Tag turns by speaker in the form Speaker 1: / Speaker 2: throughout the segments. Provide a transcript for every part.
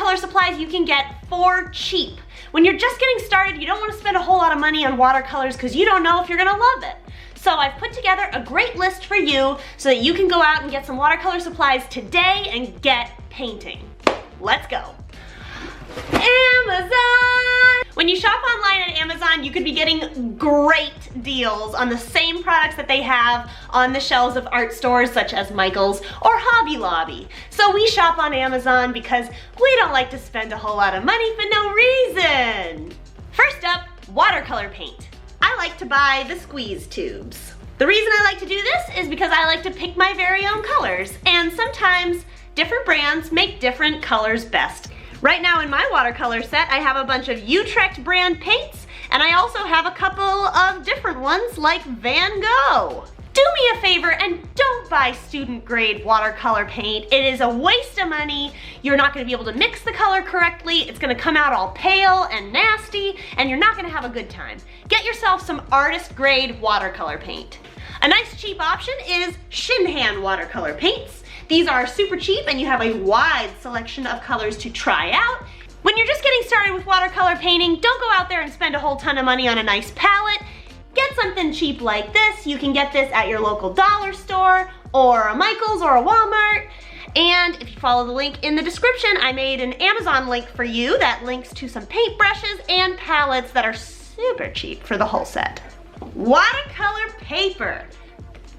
Speaker 1: watercolor supplies you can get for cheap. When you're just getting started, you don't want to spend a whole lot of money on watercolors because you don't know if you're gonna love it. So I've put together a great list for you so that you can go out and get some watercolor supplies today and get painting. Let's go. Amazon! When you shop online at Amazon, you could be getting great deals on the same products that they have on the shelves of art stores such as Michael's or Hobby Lobby. So we shop on Amazon because we don't like to spend a whole lot of money for no reason. First up, watercolor paint. I like to buy the squeeze tubes. The reason I like to do this is because I like to pick my very own colors, and sometimes different brands make different colors best. Right now in my watercolor set, I have a bunch of Utrecht brand paints, and I also have a couple of different ones like Van Gogh. Do me a favor and don't buy student grade watercolor paint. It is a waste of money. You're not gonna be able to mix the color correctly. It's gonna come out all pale and nasty, and you're not gonna have a good time. Get yourself some artist grade watercolor paint. A nice cheap option is Shinhan watercolor paints. These are super cheap and you have a wide selection of colors to try out. When you're just getting started with watercolor painting, don't go out there and spend a whole ton of money on a nice palette. Get something cheap like this. You can get this at your local dollar store or a Michael's or a Walmart. And if you follow the link in the description, I made an Amazon link for you that links to some paintbrushes and palettes that are super cheap for the whole set. Watercolor paper.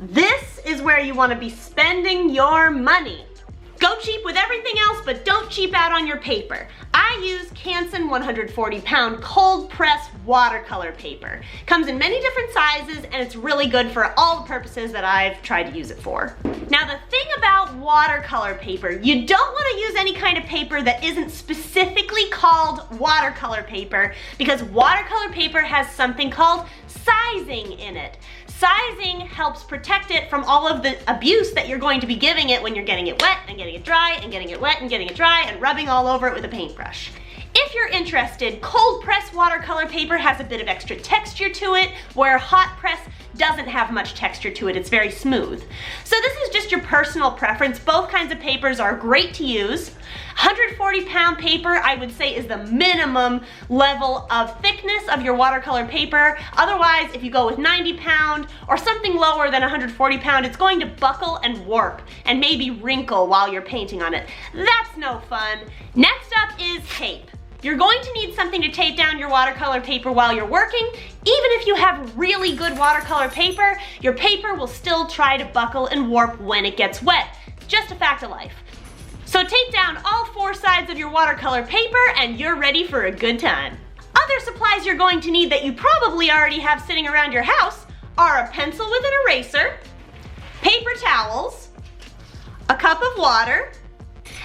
Speaker 1: This is where you want to be spending your money. Go cheap with everything else, but don't cheap out on your paper. I use Canson 140-pound cold press watercolor paper. Comes in many different sizes and it's really good for all the purposes that I've tried to use it for. Now the thing about watercolor paper, you don't want to use any kind of paper that isn't specifically called watercolor paper because watercolor paper has something called sizing in it. Sizing helps protect it from all of the abuse that you're going to be giving it when you're getting it wet and getting it dry and getting it wet and getting it dry and rubbing all over it with a paintbrush. If you're interested, cold press watercolor paper has a bit of extra texture to it, where hot press doesn't have much texture to it. It's very smooth. So this is just your personal preference. Both kinds of papers are great to use. 140-pound paper, I would say, is the minimum level of thickness of your watercolor paper. Otherwise, if you go with 90-pound or something lower than 140-pound, it's going to buckle and warp and maybe wrinkle while you're painting on it. That's no fun. Next up is tape. You're going to need something to tape down your watercolor paper while you're working. Even if you have really good watercolor paper, your paper will still try to buckle and warp when it gets wet. Just a fact of life. So tape down all 4 sides of your watercolor paper and you're ready for a good time. Other supplies you're going to need that you probably already have sitting around your house are a pencil with an eraser, paper towels, a cup of water,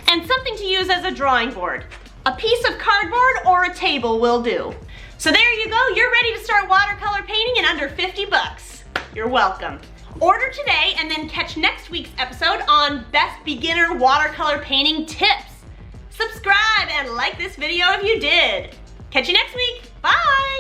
Speaker 1: and something to use as a drawing board. A piece of cardboard or a table will do. So there you go, you're ready to start watercolor painting in under 50 bucks. You're welcome. Order today and then catch next week's episode on Best Beginner Watercolor Painting Tips. Subscribe and like this video if you did. Catch you next week, bye!